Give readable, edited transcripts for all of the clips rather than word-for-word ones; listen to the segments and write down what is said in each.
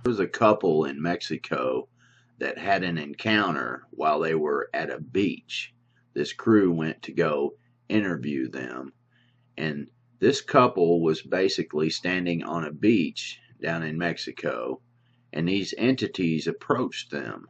There was a couple in Mexico that had an encounter while they were at a beach. This crew went to go interview them, and this couple was basically standing on a beach down in Mexico, and these entities approached them.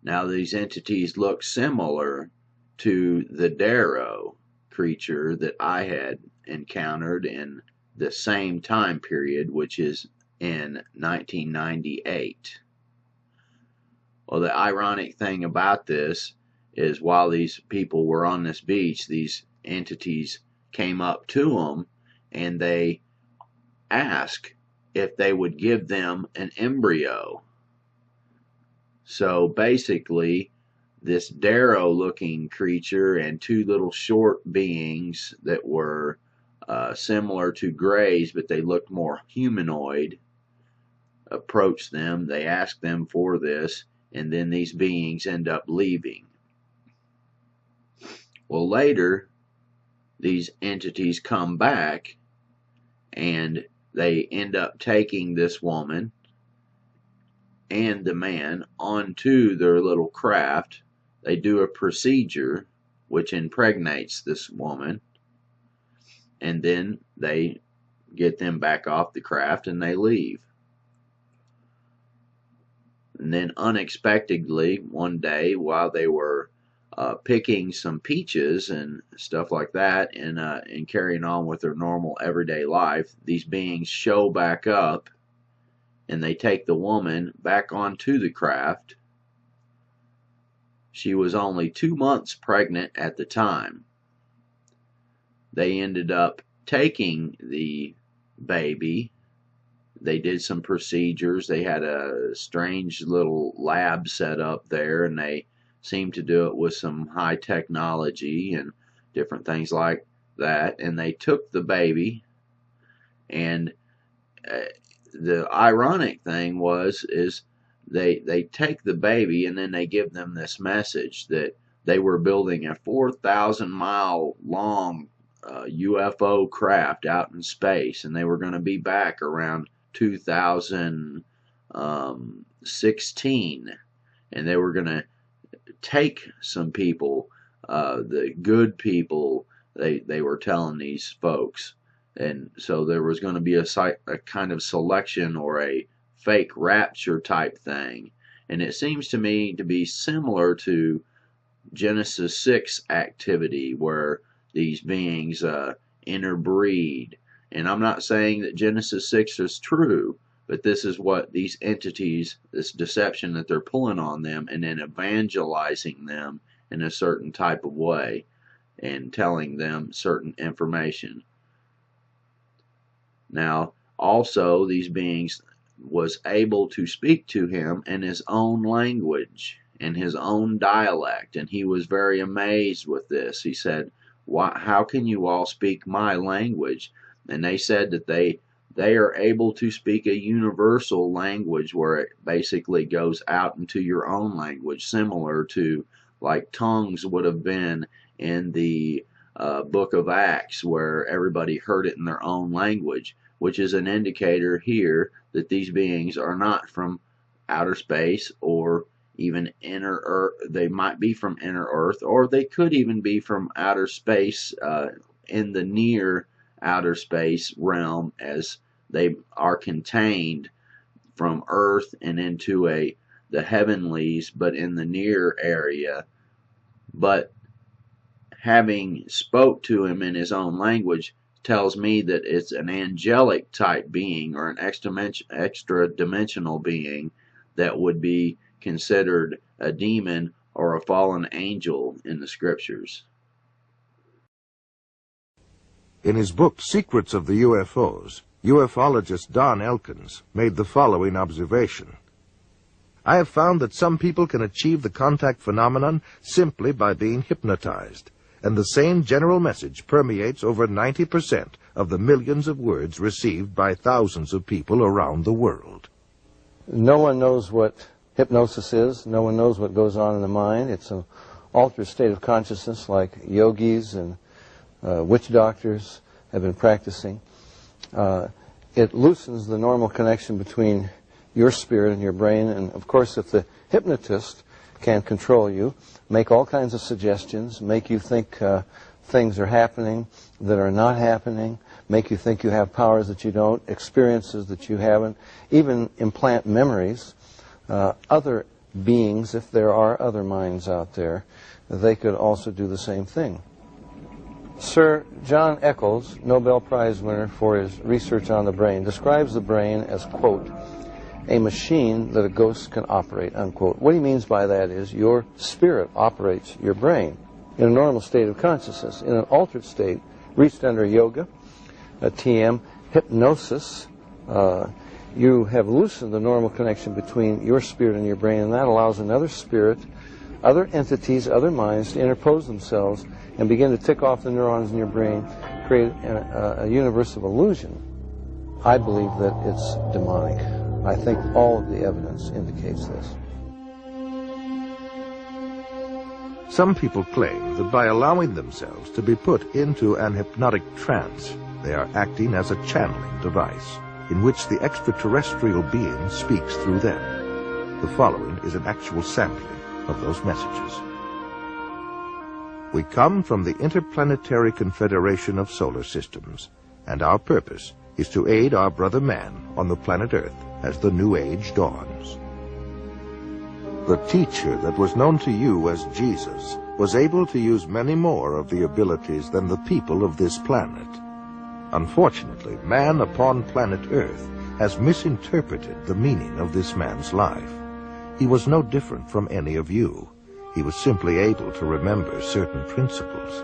Now, these entities look similar to the Dero creature that I had encountered in the same time period, which is in 1998. Well, the ironic thing about this is while these people were on this beach, these entities came up to them and they asked if they would give them an embryo. So basically, this Dero looking creature and two little short beings that were similar to grays, but they looked more humanoid, approached them. They asked them for this, and then these beings end up leaving. Well, later, these entities come back, and they end up taking this woman and the man onto their little craft. They do a procedure which impregnates this woman, and then they get them back off the craft and they leave. And then unexpectedly, one day, while they were picking some peaches and stuff like that, and carrying on with their normal everyday life, these beings show back up, and they take the woman back onto the craft. She was only 2 months pregnant at the time. They ended up taking the baby. They did some procedures. They had a strange little lab set up there, and they seemed to do it with some high technology and different things like that. And they took the baby, and the ironic thing is they take the baby, and then they give them this message that they were building a 4,000-mile long UFO craft out in space, and they were going to be back around 2016, and they were going to take some people, the good people, they were telling these folks. And so there was going to be a kind of selection or a fake rapture type thing. And it seems to me to be similar to Genesis 6 activity, where these beings interbreed. And I'm not saying that Genesis 6 is true, but this is what these entities, this deception that they're pulling on them, and then evangelizing them in a certain type of way and telling them certain information. Now, also, these beings was able to speak to him in his own language, in his own dialect, and he was very amazed with this. He said, how can you all speak my language? And they said that they are able to speak a universal language where it basically goes out into your own language, similar to like tongues would have been in the book of Acts, where everybody heard it in their own language, which is an indicator here that these beings are not from outer space or even inner earth. They might be from inner earth, or they could even be from outer space, in the near outer space realm, as they are contained from earth and into the heavenlies, but in the near area. But having spoke to him in his own language tells me that it's an angelic type being, or an extra dimensional being that would be considered a demon or a fallen angel in the scriptures. In his book, Secrets of the UFOs, ufologist Don Elkins made the following observation. I have found that some people can achieve the contact phenomenon simply by being hypnotized, and the same general message permeates over 90% of the millions of words received by thousands of people around the world. No one knows what hypnosis is. No one knows what goes on in the mind. It's an altered state of consciousness like yogis and witch doctors have been practicing. It loosens the normal connection between your spirit and your brain, and of course if the hypnotist can control you, make all kinds of suggestions, make you think things are happening that are not happening, make you think you have powers that you don't, experiences that you haven't, even implant memories. Other beings, if there are other minds out there, they could also do the same thing. Sir John Eccles, Nobel Prize winner for his research on the brain, describes the brain as, quote, a machine that a ghost can operate, unquote. What he means by that is your spirit operates your brain in a normal state of consciousness. In an altered state, reached under yoga, TM, hypnosis, you have loosened the normal connection between your spirit and your brain, and that allows another spirit, other entities, other minds to interpose themselves and begin to tick off the neurons in your brain, create a universe of illusion. I believe that it's demonic. I think all of the evidence indicates this. Some people claim that by allowing themselves to be put into an hypnotic trance, they are acting as a channeling device, in which the extraterrestrial being speaks through them. The following is an actual sampling of those messages. We come from the Interplanetary Confederation of Solar Systems, and our purpose is to aid our brother man on the planet Earth as the New Age dawns. The teacher that was known to you as Jesus was able to use many more of the abilities than the people of this planet. Unfortunately, man upon planet Earth has misinterpreted the meaning of this man's life. He was no different from any of you. He was simply able to remember certain principles.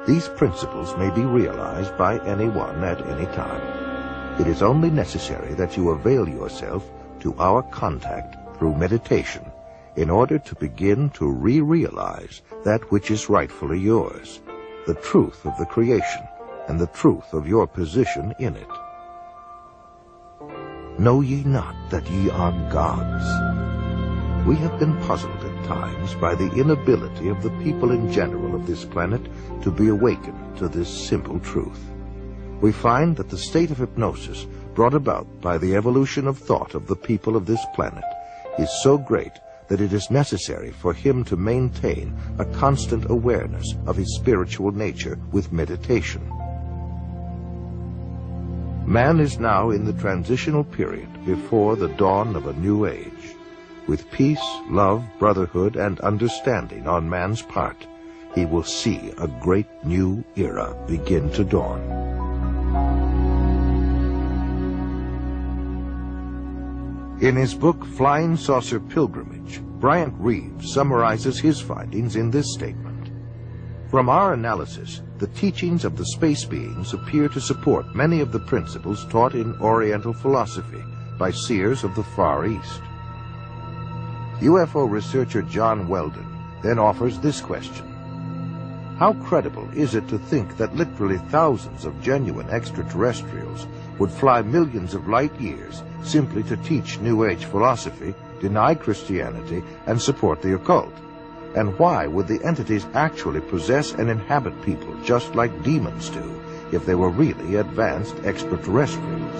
These principles may be realized by anyone at any time. It is only necessary that you avail yourself to our contact through meditation in order to begin to re-realize that which is rightfully yours, the truth of the creation and the truth of your position in it. Know ye not that ye are gods? We have been puzzled at times by the inability of the people in general of this planet to be awakened to this simple truth. We find that the state of hypnosis brought about by the evolution of thought of the people of this planet is so great that it is necessary for him to maintain a constant awareness of his spiritual nature with meditation. Man is now in the transitional period before the dawn of a new age. With peace, love, brotherhood, and understanding on man's part, he will see a great new era begin to dawn. In his book, Flying Saucer Pilgrimage, Bryant Reeves summarizes his findings in this statement. From our analysis, the teachings of the space beings appear to support many of the principles taught in Oriental philosophy by seers of the Far East. UFO researcher John Weldon then offers this question. How credible is it to think that literally thousands of genuine extraterrestrials would fly millions of light years simply to teach New Age philosophy, deny Christianity, and support the occult? And why would the entities actually possess and inhabit people just like demons do if they were really advanced extraterrestrials?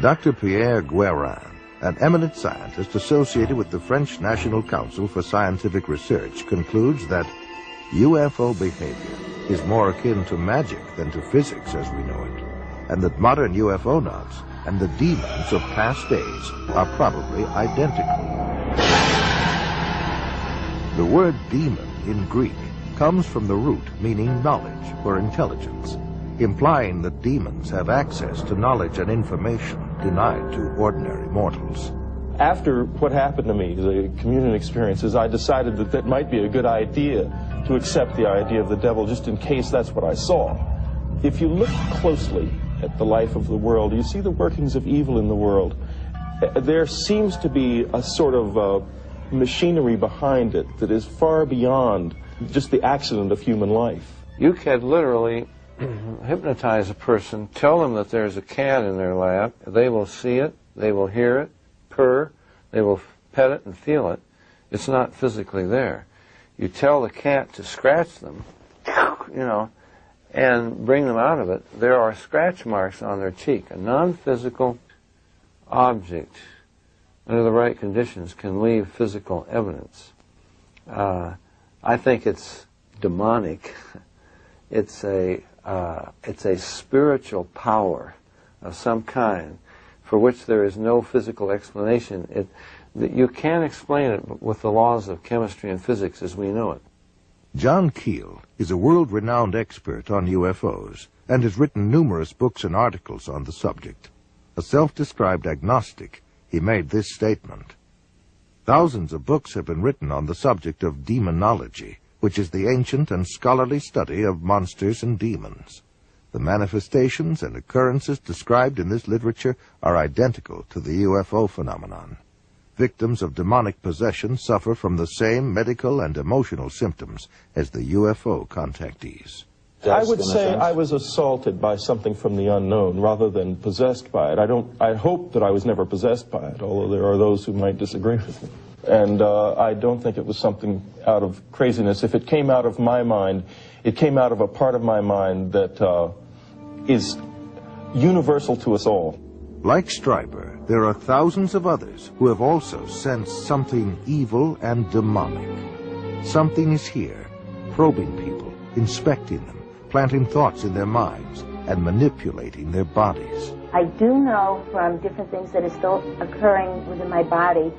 Dr. Pierre Guérin, an eminent scientist associated with the French National Council for Scientific Research, concludes that UFO behavior is more akin to magic than to physics as we know it, and that modern UFOnauts and the demons of past days are probably identical. The word demon in Greek comes from the root meaning knowledge or intelligence, implying that demons have access to knowledge and information denied to ordinary mortals. After what happened to me, the communion experiences, I decided that that might be a good idea to accept the idea of the devil just in case that's what I saw. If you look closely at the life of the world, you see the workings of evil in the world. There seems to be a sort of machinery behind it that is far beyond just the accident of human life. You can literally hypnotize a person, tell them that there's a cat in their lap. They will see it, they will hear it, purr, they will pet it and feel it. It's not physically there. You tell the cat to scratch them, you know, and bring them out of it. There are scratch marks on their cheek. A non-physical object, under the right conditions, can leave physical evidence. I think it's demonic. It's a spiritual power of some kind for which there is no physical explanation. You can't explain it with the laws of chemistry and physics as we know it. John Keel is a world-renowned expert on UFOs and has written numerous books and articles on the subject. A self-described agnostic, he made this statement: "Thousands of books have been written on the subject of demonology, which is the ancient and scholarly study of monsters and demons. The manifestations and occurrences described in this literature are identical to the UFO phenomenon. Victims of demonic possession suffer from the same medical and emotional symptoms as the UFO contactees." I would say I was assaulted by something from the unknown rather than possessed by it. I hope that I was never possessed by it, although there are those who might disagree with me. And I don't think it was something out of craziness. If it came out of my mind, it came out of a part of my mind that is universal to us all. Like Stryber, there are thousands of others who have also sensed something evil and demonic. Something is here, probing people, inspecting them, planting thoughts in their minds, and manipulating their bodies. I do know from different things that is still occurring within my body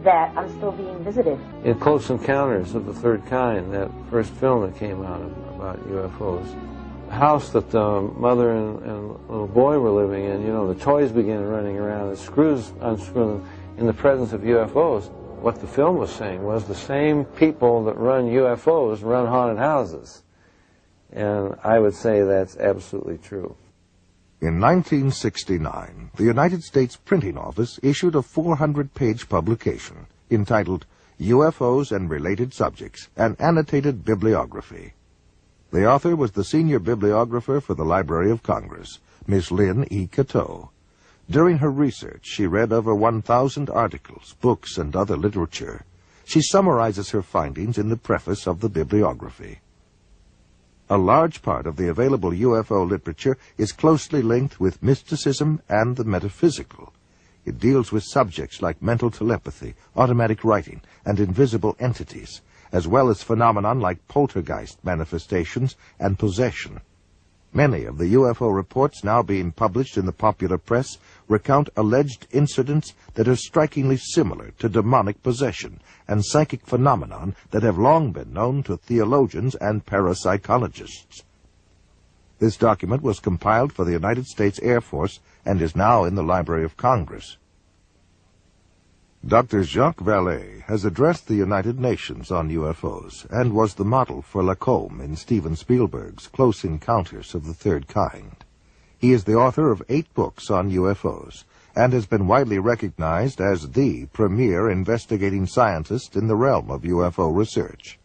that I'm still being visited. In Close Encounters of the Third Kind, that first film that came out about UFOs, the house that the mother and little boy were living in, you know, the toys began running around, the screws unscrewing in the presence of UFOs. What the film was saying was the same people that run UFOs run haunted houses. And I would say that's absolutely true. In 1969, the United States Printing Office issued a 400-page publication entitled UFOs and Related Subjects, an Annotated Bibliography. The author was the senior bibliographer for the Library of Congress, Miss Lynn E. Cateau. During her research, she read over 1,000 articles, books, and other literature. She summarizes her findings in the preface of the bibliography. A large part of the available UFO literature is closely linked with mysticism and the metaphysical. It deals with subjects like mental telepathy, automatic writing, and invisible entities, as well as phenomenon like poltergeist manifestations and possession. Many of the UFO reports now being published in the popular press recount alleged incidents that are strikingly similar to demonic possession and psychic phenomenon that have long been known to theologians and parapsychologists. This document was compiled for the United States Air Force and is now in the Library of Congress. Dr. Jacques Vallée has addressed the United Nations on UFOs and was the model for Lacombe in Steven Spielberg's Close Encounters of the Third Kind. He is the author of 8 books on UFOs and has been widely recognized as the premier investigating scientist in the realm of UFO research.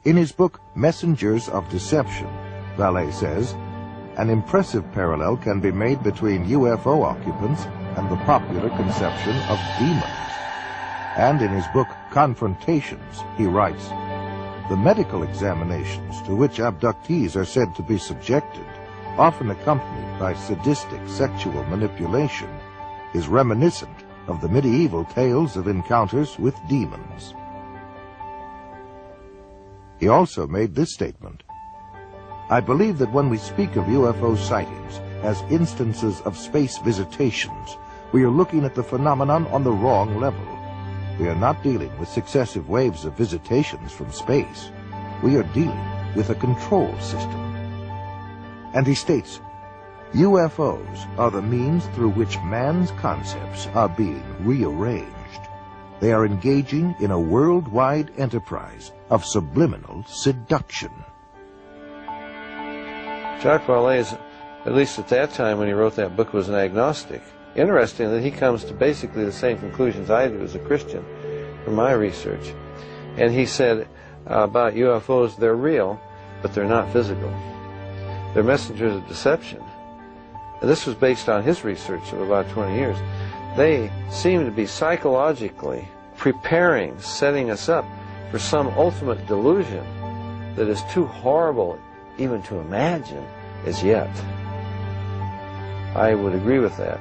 In his book, Messengers of Deception, Vallée says, an impressive parallel can be made between UFO occupants and the popular conception of demons. And in his book, Confrontations, he writes, the medical examinations to which abductees are said to be subjected, often accompanied by sadistic sexual manipulation, is reminiscent of the medieval tales of encounters with demons. He also made this statement, I believe that when we speak of UFO sightings as instances of space visitations, we are looking at the phenomenon on the wrong level. We are not dealing with successive waves of visitations from space. We are dealing with a control system. And he states, UFOs are the means through which man's concepts are being rearranged. they are engaging in a worldwide enterprise of subliminal seduction. Jacques Vallée, at least at that time when he wrote that book, was an agnostic. Interesting that he comes to basically the same conclusions I do as a Christian from my research. And he said about UFOs, they're real, but they're not physical. They're messengers of deception. And this was based on his research of about 20 years. They seem to be psychologically preparing, setting us up for some ultimate delusion that is too horrible even to imagine as yet. I would agree with that.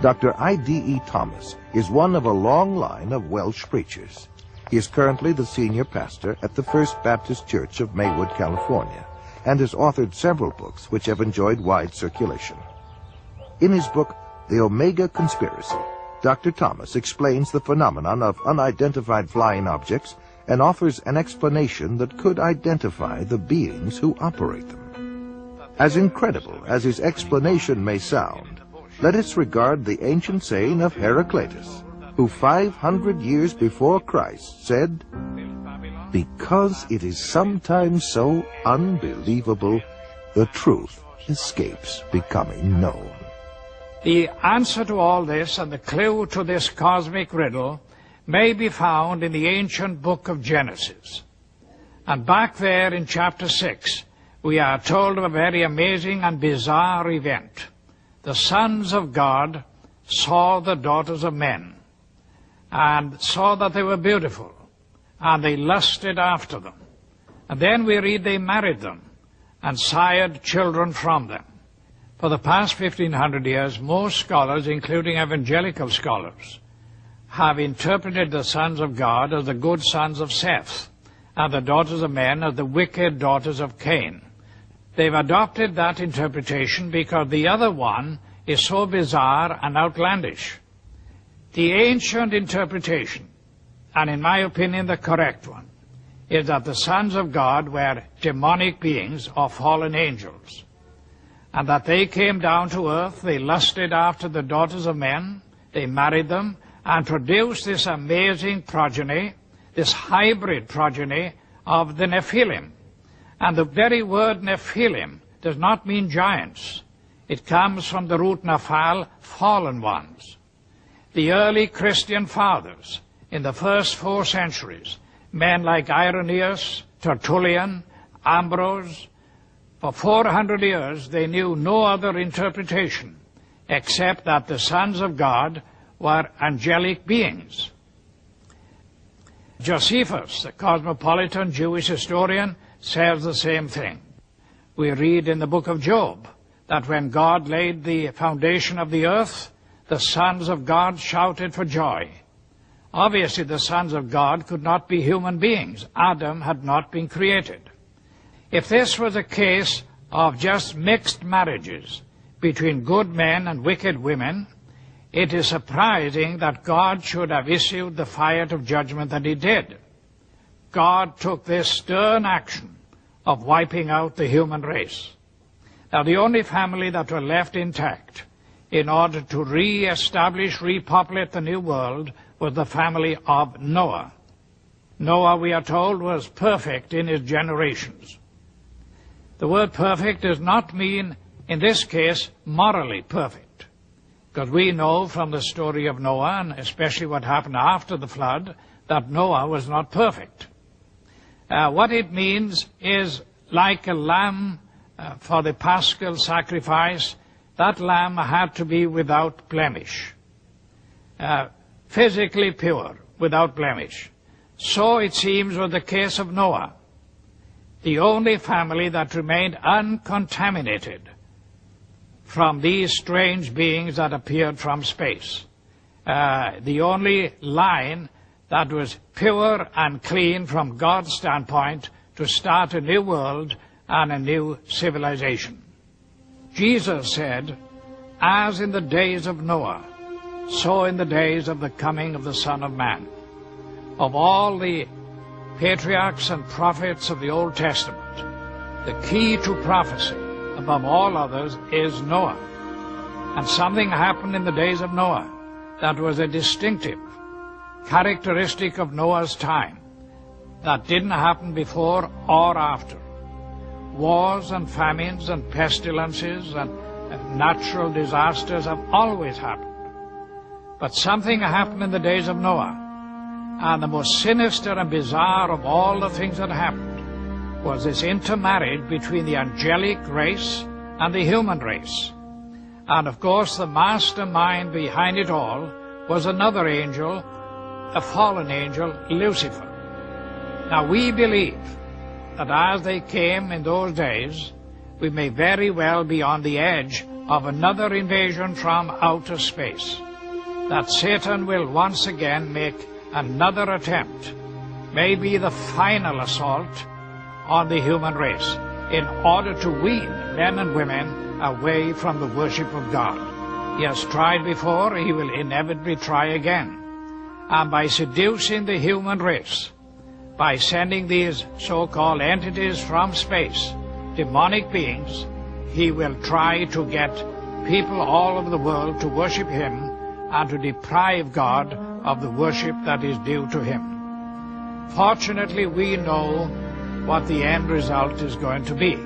Dr. I.D.E. Thomas is one of a long line of Welsh preachers. He is currently the senior pastor at the First Baptist Church of Maywood, California, and has authored several books which have enjoyed wide circulation. In his book, The Omega Conspiracy, Dr. Thomas explains the phenomenon of unidentified flying objects and offers an explanation that could identify the beings who operate them. As incredible as his explanation may sound, let us regard the ancient saying of Heraclitus, who 500 years before Christ said, "Because it is sometimes so unbelievable, the truth escapes becoming known." The answer to all this and the clue to this cosmic riddle may be found in the ancient book of Genesis. And back there in chapter 6, we are told of a very amazing and bizarre event. The sons of God saw the daughters of men and saw that they were beautiful, and they lusted after them. And then we read they married them and sired children from them. For the past 1,500 years, most scholars, including evangelical scholars, have interpreted the sons of God as the good sons of Seth, and the daughters of men as the wicked daughters of Cain. They've adopted that interpretation because the other one is so bizarre and outlandish. The ancient interpretation, and in my opinion the correct one, is that the sons of God were demonic beings or fallen angels, and that they came down to earth, they lusted after the daughters of men, they married them, and produced this amazing progeny, this hybrid progeny of the Nephilim. And the very word Nephilim does not mean giants. It comes from the root Naphal, fallen ones. The early Christian fathers in the first 4 centuries, men like Irenaeus, Tertullian, Ambrose, for 400 years they knew no other interpretation except that the sons of God were angelic beings. Josephus, the cosmopolitan Jewish historian, says the same thing. We read in the book of Job that when God laid the foundation of the earth, the sons of God shouted for joy. Obviously, the sons of God could not be human beings. Adam had not been created. If this was a case of just mixed marriages between good men and wicked women, it is surprising that God should have issued the fire of judgment that he did. God took this stern action of wiping out the human race. Now, the only family that were left intact in order to re-establish, repopulate the new world was the family of Noah. Noah, we are told, was perfect in his generations. The word perfect does not mean, in this case, morally perfect, because we know from the story of Noah, and especially what happened after the flood, that Noah was not perfect. What it means is like a lamb for the paschal sacrifice, that lamb had to be without blemish, physically pure, without blemish. So it seems was the case of Noah, the only family that remained uncontaminated from these strange beings that appeared from space. The only line that was pure and clean from God's standpoint to start a new world and a new civilization. Jesus said, as in the days of Noah, so in the days of the coming of the Son of Man. Of all the patriarchs and prophets of the Old Testament, the key to prophecy above all others is Noah. And something happened in the days of Noah that was a distinctive characteristic of Noah's time that didn't happen before or after. Wars and famines and pestilences and natural disasters have always happened. But something happened in the days of Noah, and the most sinister and bizarre of all the things that happened was this intermarriage between the angelic race and the human race. And of course the mastermind behind it all was another angel, a fallen angel, Lucifer. Now we believe that as they came in those days, we may very well be on the edge of another invasion from outer space, that Satan will once again make another attempt, maybe the final assault on the human race, in order to wean men and women away from the worship of God. He has tried before, he will inevitably try again. And by seducing the human race, by sending these so-called entities from space, demonic beings, he will try to get people all over the world to worship him and to deprive God of the worship that is due to him. Fortunately, we know what the end result is going to be.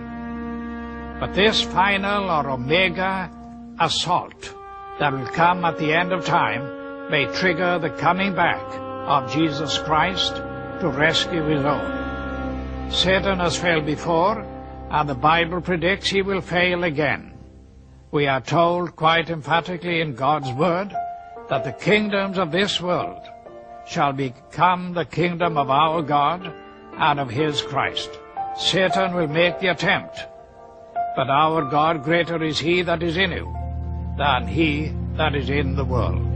But this final or omega assault that will come at the end of time may trigger the coming back of Jesus Christ to rescue his own. Satan has failed before, and the Bible predicts he will fail again. We are told quite emphatically in God's Word that the kingdoms of this world shall become the kingdom of our God and of his Christ. Satan will make the attempt, but our God, greater is he that is in you than he that is in the world.